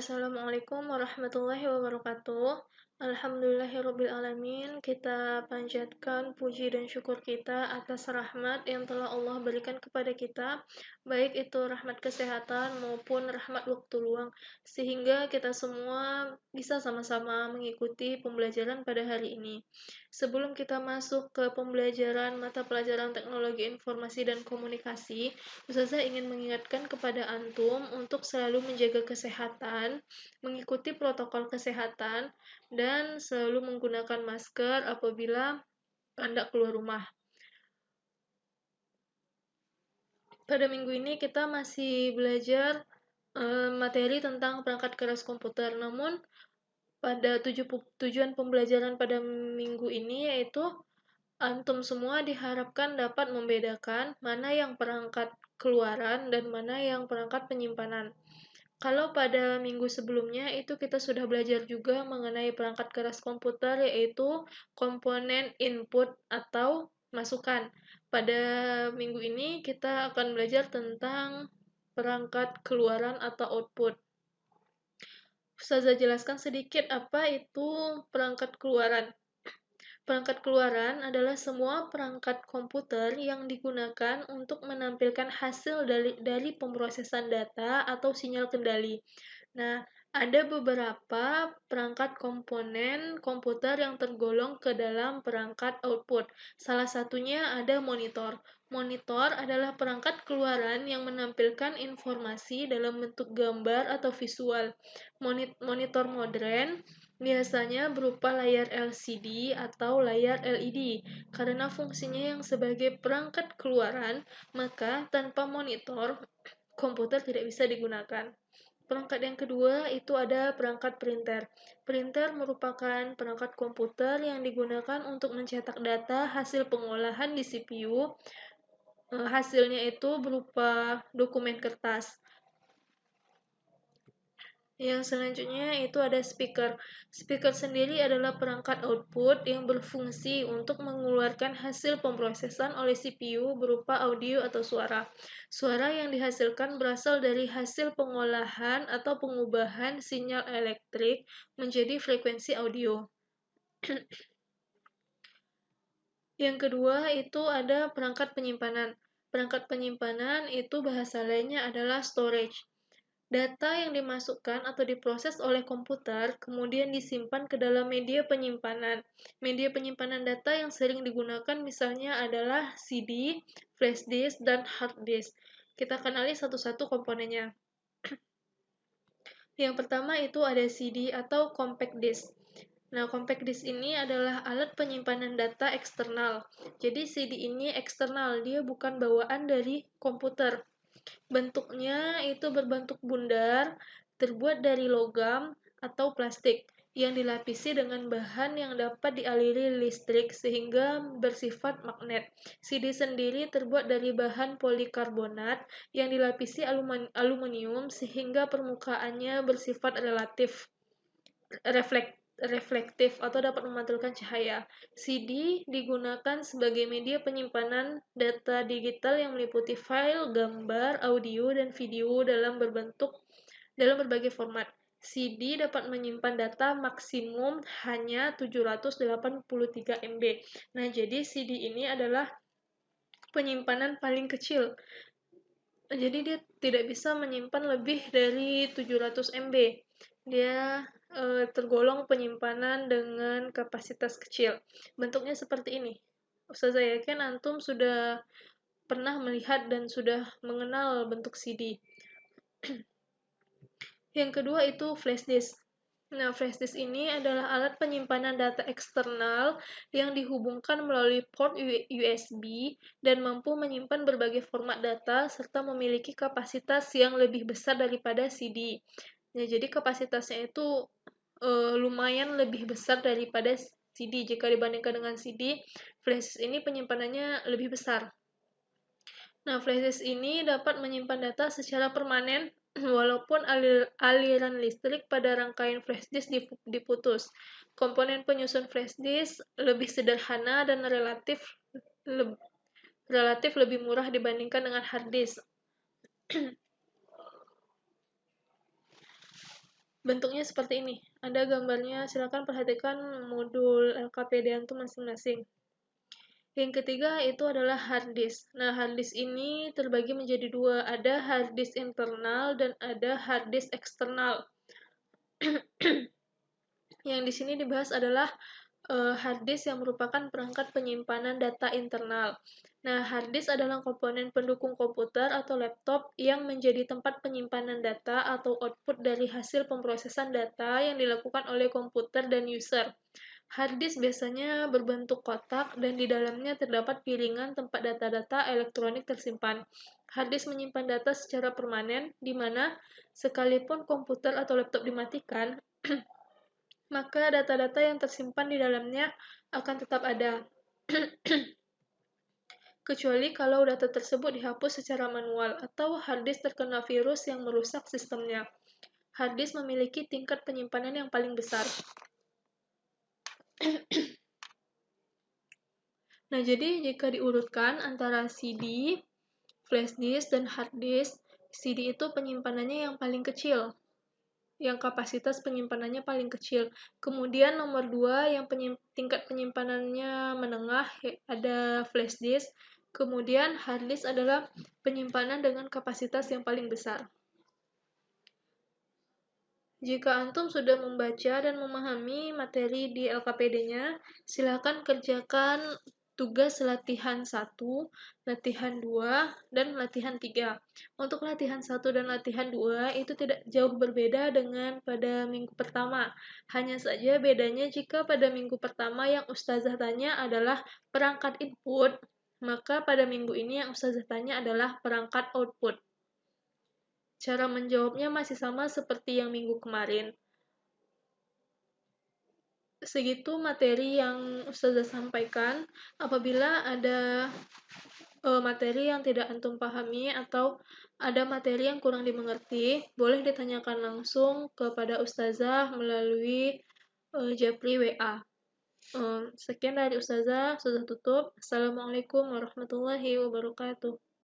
Assalamualaikum warahmatullahi wabarakatuh. Alhamdulillahirrabbilalamin. Kita panjatkan puji dan syukur kita atas rahmat yang telah Allah berikan kepada kita, baik itu rahmat kesehatan maupun rahmat waktu luang, sehingga kita semua bisa sama-sama mengikuti pembelajaran pada hari ini. Sebelum kita masuk ke pembelajaran mata pelajaran teknologi informasi dan komunikasi, Ustazah ingin mengingatkan kepada antum untuk selalu menjaga kesehatan, mengikuti protokol kesehatan, dan selalu menggunakan masker apabila Anda keluar rumah. Pada minggu ini kita masih belajar materi tentang perangkat keras komputer. Namun, pada tujuan pembelajaran pada minggu ini yaitu antum semua diharapkan dapat membedakan mana yang perangkat keluaran dan mana yang perangkat penyimpanan. Kalau pada minggu sebelumnya itu kita sudah belajar juga mengenai perangkat keras komputer, yaitu komponen input atau masukan. Pada minggu ini kita akan belajar tentang perangkat keluaran atau output. Ustazah jelaskan sedikit apa itu perangkat keluaran. Perangkat keluaran adalah semua perangkat komputer yang digunakan untuk menampilkan hasil dari pemrosesan data atau sinyal kendali. Nah, ada beberapa perangkat komponen komputer yang tergolong ke dalam perangkat output. Salah satunya ada monitor. Monitor adalah perangkat keluaran yang menampilkan informasi dalam bentuk gambar atau visual. Monitor modern biasanya berupa layar LCD atau layar LED. Karena fungsinya yang sebagai perangkat keluaran, maka tanpa monitor, komputer tidak bisa digunakan. Perangkat yang kedua itu ada perangkat printer. Printer merupakan perangkat komputer yang digunakan untuk mencetak data hasil pengolahan di CPU. Hasilnya itu berupa dokumen kertas. Yang selanjutnya itu ada speaker. Speaker sendiri adalah perangkat output yang berfungsi untuk mengeluarkan hasil pemrosesan oleh CPU berupa audio atau suara. Suara yang dihasilkan berasal dari hasil pengolahan atau pengubahan sinyal elektrik menjadi frekuensi audio. Yang kedua itu ada perangkat penyimpanan. Perangkat penyimpanan itu bahasa lainnya adalah storage. Data yang dimasukkan atau diproses oleh komputer kemudian disimpan ke dalam media penyimpanan. Media penyimpanan data yang sering digunakan misalnya adalah CD, flash disk, dan hard disk. Kita kenali satu-satu komponennya. Yang pertama itu ada CD atau compact disk. Nah, compact disk ini adalah alat penyimpanan data eksternal. Jadi CD ini eksternal, dia bukan bawaan dari komputer. Bentuknya itu berbentuk bundar, terbuat dari logam atau plastik, yang dilapisi dengan bahan yang dapat dialiri listrik sehingga bersifat magnet. CD sendiri terbuat dari bahan polikarbonat yang dilapisi aluminium sehingga permukaannya bersifat reflektif atau dapat memantulkan cahaya. CD digunakan sebagai media penyimpanan data digital yang meliputi file, gambar, audio, dan video dalam berbagai format. CD dapat menyimpan data maksimum hanya 783 MB. Nah, jadi CD ini adalah penyimpanan paling kecil. Jadi dia tidak bisa menyimpan lebih dari 700 MB. Dia tergolong penyimpanan dengan kapasitas kecil. Bentuknya seperti ini. Ustazah yakin antum sudah pernah melihat dan sudah mengenal bentuk CD. Yang kedua itu flash disk. Nah, flash disk ini adalah alat penyimpanan data eksternal yang dihubungkan melalui port USB dan mampu menyimpan berbagai format data serta memiliki kapasitas yang lebih besar daripada CD. Ya, jadi kapasitasnya itu lumayan lebih besar daripada CD. Jika dibandingkan dengan CD, flash disk ini penyimpanannya lebih besar. Nah, flash disk ini dapat menyimpan data secara permanen walaupun aliran listrik pada rangkaian flash disk diputus. Komponen penyusun flash disk lebih sederhana dan relatif lebih murah dibandingkan dengan hard disk. Bentuknya seperti ini. Ada gambarnya, silakan perhatikan modul LKPD antum masing-masing. Yang ketiga itu adalah hard disk. Nah, hard disk ini terbagi menjadi dua. Ada hard disk internal dan ada hard disk eksternal. Yang di sini dibahas adalah hard disk yang merupakan perangkat penyimpanan data internal. Nah, hard disk adalah komponen pendukung komputer atau laptop yang menjadi tempat penyimpanan data atau output dari hasil pemrosesan data yang dilakukan oleh komputer dan user. Hard disk biasanya berbentuk kotak dan di dalamnya terdapat piringan tempat data-data elektronik tersimpan. Hard disk menyimpan data secara permanen, di mana sekalipun komputer atau laptop dimatikan, maka data-data yang tersimpan di dalamnya akan tetap ada. Kecuali kalau data tersebut dihapus secara manual atau hard disk terkena virus yang merusak sistemnya. Hard disk memiliki tingkat penyimpanan yang paling besar. Nah, jadi jika diurutkan antara CD, flash disk, dan hard disk, CD itu penyimpanannya yang paling kecil, yang kapasitas penyimpanannya paling kecil. Kemudian nomor 2 yang tingkat penyimpanannya menengah, ada flash disk. Kemudian hard disk adalah penyimpanan dengan kapasitas yang paling besar. Jika antum sudah membaca dan memahami materi di LKPD-nya, silakan kerjakan tugas latihan 1, latihan 2, dan latihan 3. Untuk latihan 1 dan latihan 2 itu tidak jauh berbeda dengan pada minggu pertama. Hanya saja bedanya jika pada minggu pertama yang ustazah tanya adalah perangkat input, maka pada minggu ini yang ustazah tanya adalah perangkat output. Cara menjawabnya masih sama seperti yang minggu kemarin. Segitu materi yang Ustazah sampaikan. Apabila ada materi yang tidak antum pahami atau ada materi yang kurang dimengerti, boleh ditanyakan langsung kepada Ustazah melalui Japri WA. Sekian dari Ustazah tutup. Assalamualaikum warahmatullahi wabarakatuh.